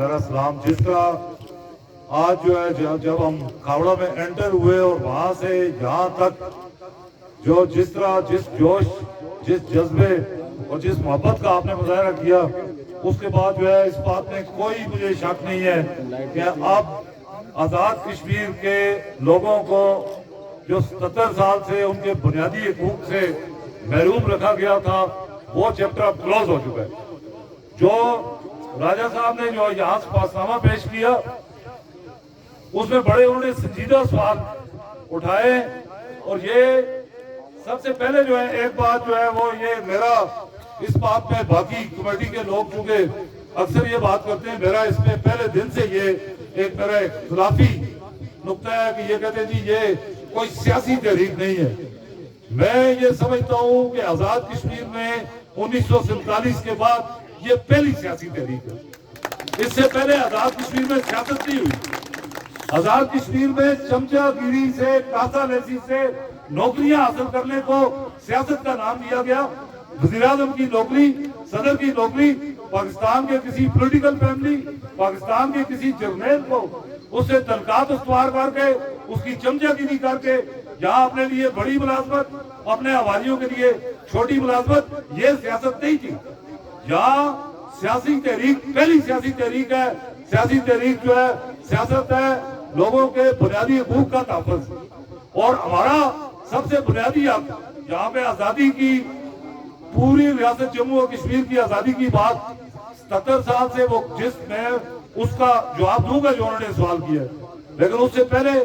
मेरा सलाम। जिस तरह आज जो है जब हम खावड़ा में एंटर हुए और वहां से यहाँ तक जो जिस तरह जिस जोश जिस जज्बे और जिस मोहब्बत का आपने मुजाहरा किया, उसके बाद जो है इस बात में कोई मुझे शक नहीं है कि अब आज़ाद कश्मीर के लोगों को जो 77 साल से उनके बुनियादी हकूक से महरूम रखा गया था, वो चैप्टर अब क्लोज हो चुका है। जो राजा साहब ने जो यहाँ से पासनामा पेश किया, उसमें बड़े उन्होंने संजीदा सवाल उठाए। और ये सबसे पहले जो है एक बात जो है वो ये मेरा इस बात में बाकी कमेटी के लोग चूंकि अक्सर ये बात करते हैं, मेरा इसमें पहले दिन से ये एक मेरा इख्तिलाफी नुक्ता है कि ये कहते हैं जी ये कोई सियासी तहरीक नहीं है। मैं ये समझता हूँ कि आजाद कश्मीर में 1947 के बाद ये पहली सियासी तहरीक है। इससे पहले आजाद कश्मीर में सियासत नहीं हुई। आजाद कश्मीर में चमचागिरी से कासालेसी से नौकरियां हासिल करने को सियासत का नाम दिया गया। वज़ीर-ए-आज़म की नौकरी, सदर की नौकरी, पाकिस्तान के किसी पॉलिटिकल फैमिली, पाकिस्तान के किसी जर्नैल को उससे तनख्वाह इस्तवार करके उसकी चमचागिरी करके यहाँ अपने लिए बड़ी मुलाजमत, अपने हवालियों के लिए छोटी मुलाजमत, ये सियासत नहीं थी। यहाँ सियासी तहरीक पहली सियासी तहरीक है। सियासी तहरीक जो है सियासत है लोगों के बुनियादी हकूक का तहफ़्फ़ुज़। और हमारा सबसे बुनियादी हक, यहाँ पे आज़ादी की पूरी रियासत जम्मू और कश्मीर की आज़ादी की बात 77 साल से वो जिसमें उसका जवाब दूंगा जो उन्होंने सवाल किया, लेकिन उससे पहले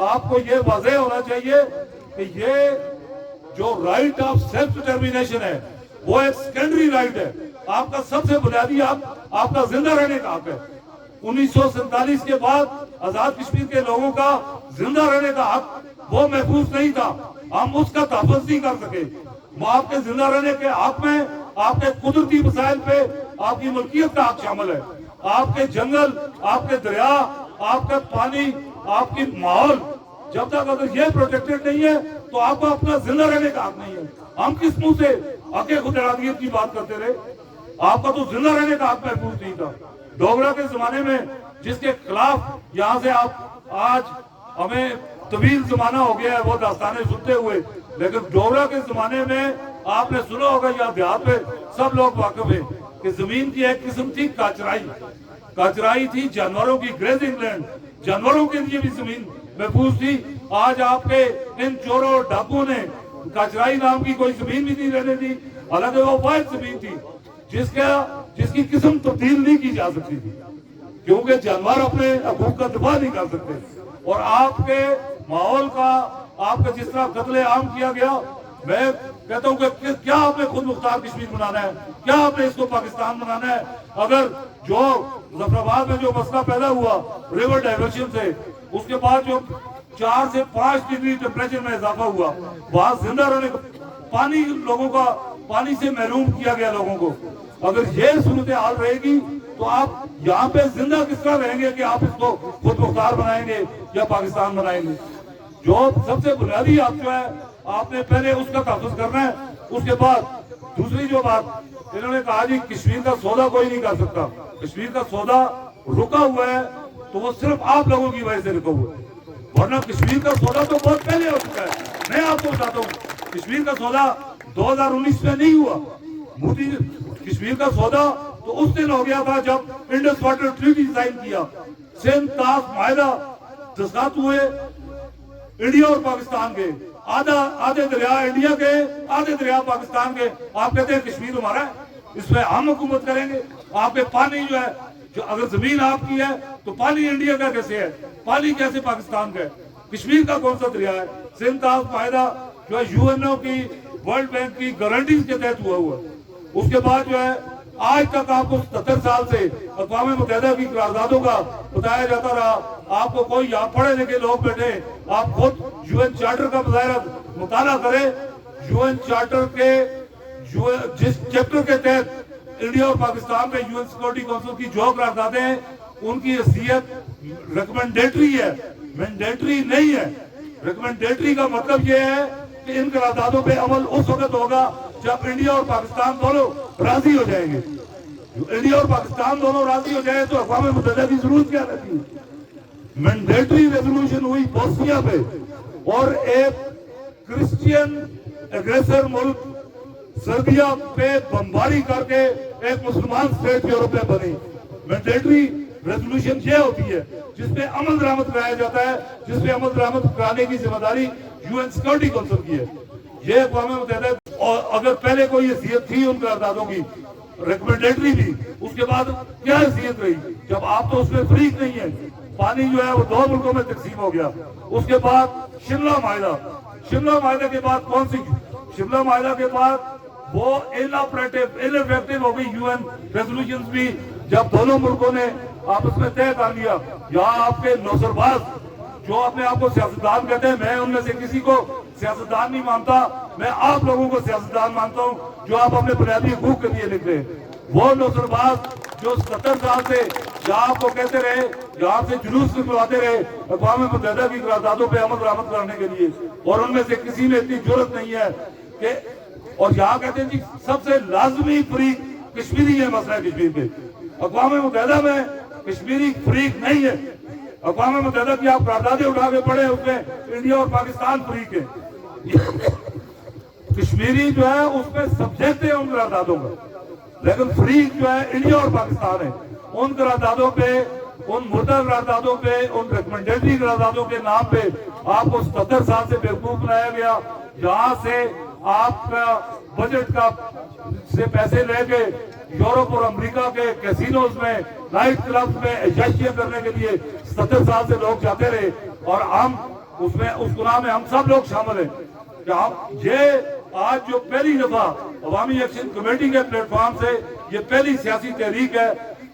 आपको ये वाज़ेह होना चाहिए कि ये जो राइट ऑफ सेल्फ डिटर्मिनेशन है वो एक सेकेंडरी राइट है। आपका सबसे बुनियादी हक आपका जिंदा रहने का हक है। 1947 के बाद आजाद कश्मीर के लोगों का जिंदा रहने का हक वो महफूज नहीं था, हम उसका तहफ़्फ़ुज़ नहीं कर सके। वो आपके जिंदा रहने के हक में आपके कुदरती वसाइल पे आपकी मलकियत का हक शामिल है। आपके जंगल, आपके दरिया, आपका पानी, आपकी माहौल, जब तक अगर ये प्रोटेक्टेड नहीं है तो आपको अपना जिंदा रहने का हक नहीं है। हम किस मुंह से हक़ खुद-इरादियत की बात करते रहे? आपका तो जिंदा रहने का हक महफूज नहीं था। डोगरा के जमाने में जिसके खिलाफ यहाँ से आप आज हमें तवील जमाना हो गया है वो दास्तानें सुनते हुए, लेकिन डोगरा के जमाने में आपने सुना होगा या देहात में सब लोग वाकिफ है कि जमीन की एक किस्म थी काचराई। काचराई थी जानवरों की ग्रेजिंग लैंड, जानवरों के लिए भी जमीन महफूज थी। आज आपके इन चोरों डाकुओं ने काचराई नाम की कोई जमीन भी नहीं रहने दी, हालांकि वो वाहिद जमीन थी जिसकी किस्म तब्दील नहीं की जा सकती थी, क्योंकि जानवर अपने हकूक का दफा नहीं कर सकते। और आपके माहौल का आपका जिस तरह कत्ले आम किया गया, मैं कहता हूं कि क्या आपने खुद मुख्तार कश्मीर बनाना है? क्या आपने इसको पाकिस्तान बनाना है? अगर जो मुजफ्फराबाद में जो मसला पैदा हुआ रिवर डाइवर्शन से, उसके बाद जो 4 से 5 डिग्री टेम्परेचर में इजाफा हुआ, वहां जिंदा रहने को पानी लोगों का पानी से महरूम किया गया लोगों को। अगर ये सूरत हाल रहेगी तो आप यहाँ पे जिंदा किस तरह रहेंगे कि आप इसको खुद मुख्तार बनाएंगे या पाकिस्तान बनाएंगे? जो सबसे बुनियादी हक जो है आपने पहले उसका तहफ़्फ़ुज़ करना है। उसके बाद दूसरी जो बात इन्होंने कहा जी कश्मीर का सौदा कोई नहीं कर सकता। कश्मीर का सौदा रुका हुआ है तो वो सिर्फ आप लोगों की वजह से रुका हुआ है, वरना कश्मीर का सौदा तो बहुत पहले हो चुका है। मैं आपको बताता हूँ कश्मीर का सौदा 2019 में नहीं हुआ। मोदी कश्मीर का सौदा तो उस दिन हो गया था जब इंडस वाटर ट्रीटी साइन किया, सिंध ताश माहिदा दस्तखत हुए इंडिया और पाकिस्तान के, आधे दरिया इंडिया के, आधे दरिया पाकिस्तान के। आप कहते हैं कश्मीर हमारा है, इसमें हम हुकूमत करेंगे। आपके पानी जो है, जो अगर जमीन आपकी है तो पानी इंडिया का कैसे है? पानी कैसे पाकिस्तान का है? कश्मीर का कौन सा दरिया है? सिंध ताश माहिदा जो है यूएनओ की, वर्ल्ड बैंक की गारंटीज के तहत हुआ। उसके बाद जो है आज तक आपको 77 साल से अक़वाम मुत्तहिदा की करारदादों का बताया जाता रहा। आपको कोई यहाँ पढ़े लिखे लोग बैठे, आप खुद यूएन चार्टर का मुताला करें। यूएन चार्टर के जिस चैप्टर के तहत इंडिया और पाकिस्तान में यूएन सिक्योरिटी काउंसिल की जो करारदादें हैं उनकी हैसियत रिकमेंडेटरी है, मैंडेटरी नहीं है। रिकमेंडेटरी का मतलब यह है कि इन करारदादों पे अमल उस वक्त होगा जब इंडिया और पाकिस्तान दोनों राजी हो जाएंगे। इंडिया और पाकिस्तान दोनों राजी हो जाए तो अक़वाम मुत्तहिदा की जरूरत क्या रहती है? मैंडेटरी रेजोल्यूशन हुई बोस्निया पे, और एक क्रिश्चियन एग्रेसर मुल्क सर्बिया पे बमबारी करके एक मुसलमान स्टेट यूरोप में बनी। मैंडेटरी रेजोल्यूशन ये होती है जिसपे अमल दरामद कराया जाता है, जिसपे अमल दरामद कराने की जिम्मेदारी यूएन सिक्योरिटी काउंसिल की है। ये अक़वाम मुत्तहिदा, और अगर पहले कोई हैसियत थी उन करारदादों की रिकमेंडेटरी भी, उसके बाद क्या हैसियत रही जब आप तो उसमें फ्रीक नहीं है। पानी जो है वो 2 मुल्कों में तकसीम हो गया। उसके बाद शिमला माहिदा के बाद कौन सी शिमला माहिदा के बाद वो इनइफेक्टिव हो गई यूएन रेजोल्यूशंस भी, जब दोनों मुल्कों ने आपस में तय कर लिया। यहाँ आपके नौसरबाज जो अपने आप को सियासतदान कहते हैं, मैं उनमें से किसी को सियासतदान नहीं मानता, मैं आप लोगों को सियासतदान मानता हूँ जो आप अपने बुनियादी हकूक के लिए निकले। वो नौसरबाज जो 70 साल से यहाँ आपको कहते रहे, यहाँ से जुलूस निकलवाते रहे अक़वाम मुत्तहिदा की करारदादों पे अमल दरामद करने के लिए, और उनमें से किसी में इतनी जरूरत नहीं है कि, और यहाँ कहते हैं जी सबसे लाजमी फ्रीक कश्मीरी है मसला है कश्मीर के। अक़वाम मुत्तहिदा में कश्मीरी फ्रीक नहीं है। अक़वाम मुत्तहिदा की आप करारदादें उठा के पढ़े, उसमें इंडिया और पाकिस्तान फ्रीक है। कश्मीरी जो है उसमें सब्जेक्ट है उन करारदादों का, लेकिन फ्रीक जो है इंडिया और पाकिस्तान है। उन करारदादों पे, उन मुर्दा करारदादों पे, उन रिकमेंडेटरी करारदादों के नाम पे आपको 70 साल से बेवकूफ बनाया गया। जहां से आपका बजट का से पैसे लेके यूरोप और अमेरिका के कैसीनोज में, नाइट क्लब्स में एजाशियां करने के लिए 70 साल से लोग जाते रहे, और हम उसमें उस गुनाह में हम सब लोग शामिल हैं। कि हम ये आज जो पहली दफा अवामी एक्शन कमेटी के प्लेटफॉर्म से ये पहली सियासी तहरीक है,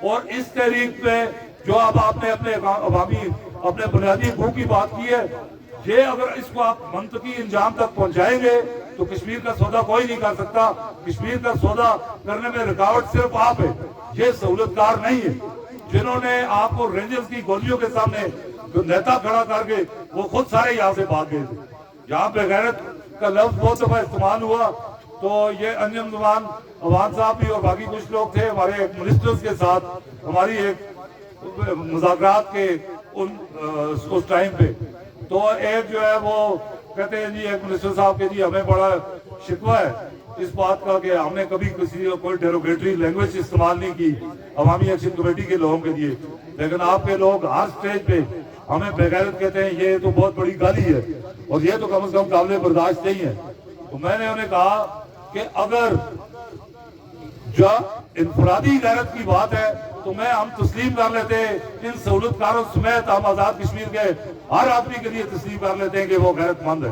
और इस तहरीक पे जो अब आपने अपने अवामी अपने बुनियादी हकूक की बात की है, ये अगर इसको आप मंतकी इंजाम तक पहुंचाएंगे तो कश्मीर का सौदा कोई नहीं कर सकता। कश्मीर का सौदा करने में रुकावट सिर्फ आप है, ये सहूलतकार नहीं है। जिन्होंने आपको रेंजर्स की गोलियों के सामने नेता खड़ा करके वो खुद सारे यहाँ से भाग गए थे। यहाँ पे गैरत का लफ्ज बहुत दफा इस्तेमाल हुआ, तो ये अंजम जुमान अवान साहब भी और बाकी कुछ लोग थे हमारे मिनिस्टर्स के साथ हमारी एक मुज़ाकरात के उस टाइम पे, तो एक जो है वो कहते हैं जी एक मिनिस्टर साहब के जी हमें बड़ा शिकवा है इस बात का कि हमने कभी किसी कोई डेरोगेटरी लैंग्वेज इस्तेमाल नहीं की अवामी एक्शन कमेटी के लोगों के लिए, लेकिन आपके लोग हर स्टेज पे हमें बेगैरत कहते हैं। ये तो बहुत बड़ी गाली है, और ये तो कम से कम काबिल बर्दाश्त नहीं है। तो मैंने उन्हें कहा कि अगर जो इनफरादी गैरत की बात है तो हम तस्लीम कर लेते हैं, इन सहूलतकारों समेत हम आजाद कश्मीर के हर आदमी के लिए तस्लीम कर लेते हैं कि वो गैरतमंद है।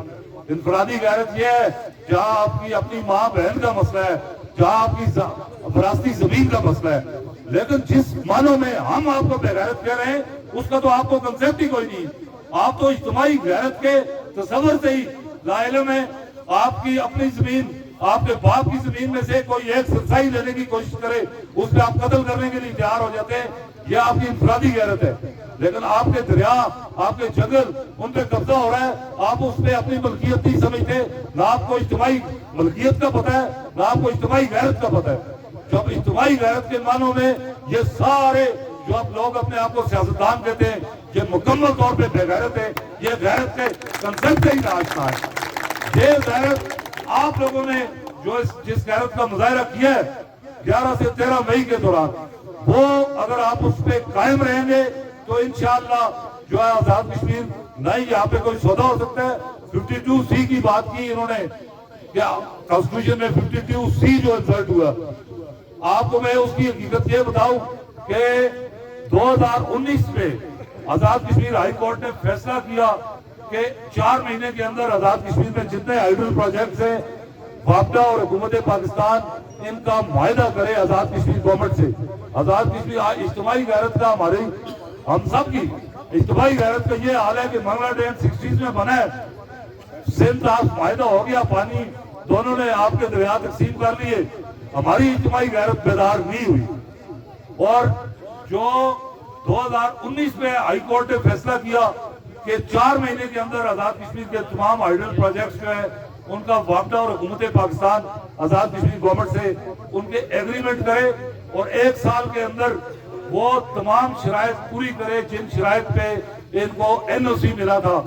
इनफरादी गैरत ये है जहाँ आपकी अपनी माँ बहन का मसला है, जहाँ आपकी विरासती जमीन का मसला है, लेकिन जिस मानों में हम आपको बेगैरत कह रहे हैं उसका तो आपको कंसेप्ट ही कोई नहीं। आप तो इज्तिमाई गैरत के तस्वर से ही लाइलम है। आपकी अपनी जमीन, आपके बाप की जमीन में से कोई एक सरसाई लेने की कोशिश करे, उस पर आप कत्ल करने के लिए तैयार हो जाते हैं, यह आपकी इंफरादी गैरत है। लेकिन आपके दरिया, आपके जंगल, उन पे कब्जा हो रहा है, आप उस पर अपनी मलकियत नहीं समझते, ना आपको इज्तिमाई मलकियत का पता है, ना आपको इज्तिमाई गैरत का पता है। जब इज्तिमाई गैरत के मानों में ये सारे जो आप लोग अपने आप को सियासतदान कहते हैं, ये मुकम्मल तौर पे बेगैरत है। ये गैरत के कंसेप्ट से ही नाश्ता है। ये गैरत आप लोगों ने जो जिस गैरत का मुजाहरा किया है 11 से 13 मई के दौरान, वो अगर आप उस पर कायम रहेंगे तो इंशाअल्लाह जो है आजाद कश्मीर नहीं यहाँ पे कोई सौदा हो सकता है। 52C की बात की इन्होंने, क्या कॉन्स्टिट्यूशन में 52C जो इंसर्ट हुआ, आपको मैं उसकी हकीकत ये बताऊं कि 2019 में आजाद कश्मीर हाई कोर्ट ने फैसला किया कि 4 महीने के अंदर आजाद कश्मीर में जितने हाइडल प्रोजेक्ट्स हैं, वापडा और हुकूमत पाकिस्तान इनका मुआहदा करे आजाद कश्मीर गवर्नमेंट से। आजाद कश्मीर इज्तिमाई गैरत का हमारी हम सब की इज्तिमाई गैरत का ये हाल है कि मंगला डैम 60s में बना है, सिंध मुआहदा हो गया, पानी दोनों ने आपके दरिया तकसीम कर लिए, हमारी इज्तिमाई गैरत बेदार नहीं हुई। और जो 2019 में हाई कोर्ट ने फैसला किया कि 4 महीने के अंदर आजाद कश्मीर के तमाम हाइडल प्रोजेक्ट्स जो है उनका वापडा और हुकूमत पाकिस्तान आजाद कश्मीर गवर्नमेंट से उनके एग्रीमेंट करे, اور 1 سال کے اندر وہ تمام شرائط پوری کرے جن شرائط پہ ان کو NOC ملا تھا.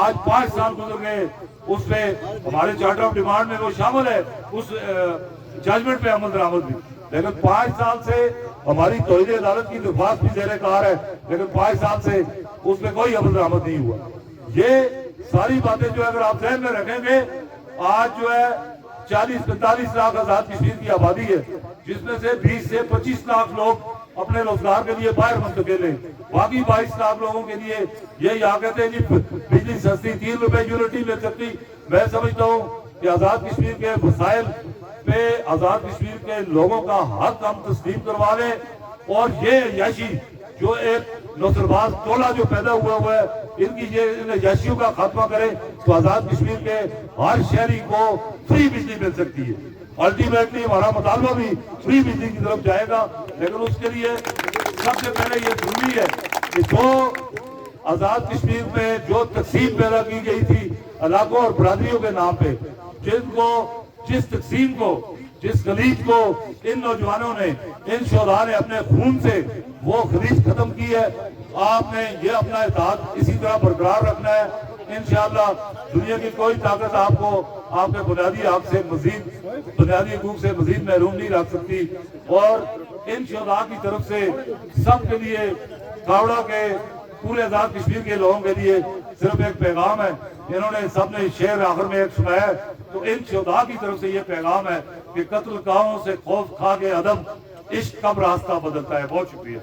آج 5 سال گزر گئے, اس پہ ہمارے چارٹر آف ڈیمانڈ میں وہ شامل ہے, اس ججمنٹ پہ عمل درآمد بھی, لیکن 5 سال سے ہماری توحید عدالت کی درخواست بھی زیر کار ہے, لیکن 5 سال سے اس پہ کوئی عمل درآمد نہیں ہوا. یہ ساری باتیں جو اگر آپ ذہن میں رکھیں گے, آج جو ہے 40-45 لاکھ آزاد کشمیر کی آبادی ہے, جس میں سے 20 سے 25 لاکھ لوگ اپنے روزگار کے لیے باہر منتقل ہیں. باقی 22 لاکھ لوگوں کے لیے یہ یہاں کہتے ہیں جی بجلی سستی 3 روپے یونٹ نہیں مل سکتی. میں سمجھتا ہوں کہ آزاد کشمیر کے مسائل پہ آزاد کشمیر کے لوگوں کا حق ہم تسلیم کروا لیں, اور یہ عیاشی جو ایک نوسرباز ٹولہ جو پیدا ہوا ہے, ان کی یہ عیاشیوں کا خاتمہ کرے تو آزاد کشمیر کے ہر شہری کو فری بجلی مل سکتی ہے. الٹیمیٹلی ہمارا مطالبہ بھی فری بجلی کی طرف جائے گا, لیکن اس کے لیے سب سے پہلے یہ ضروری ہے کہ جو آزاد کشمیر میں جو تقسیم پیدا کی گئی تھی علاقوں اور برادریوں کے نام پہ, جس تقسیم کو, جس غلیظ کو ان نوجوانوں نے, ان شہداء نے اپنے خون سے وہ غلیظ ختم کی ہے, آپ نے یہ اپنا اتحاد اسی طرح برقرار رکھنا ہے. انشاءاللہ دنیا کی کوئی طاقت آپ کو آپ کے بنیادی حق سے مزید, بنیادی حقوق سے مزید محروم نہیں رکھ سکتی. اور ان شہداء کی طرف سے سب کے لیے, کاوڑا کے پورے آزاد کشمیر کے لوگوں کے لیے صرف ایک پیغام ہے. انہوں نے سب نے شعر آخر میں ایک سنایا ہے, تو ان شہداء کی طرف سے یہ پیغام ہے کہ قتل گاہوں سے خوف کھا کے عدم, عشق کب راستہ بدلتا ہے. بہت شکریہ.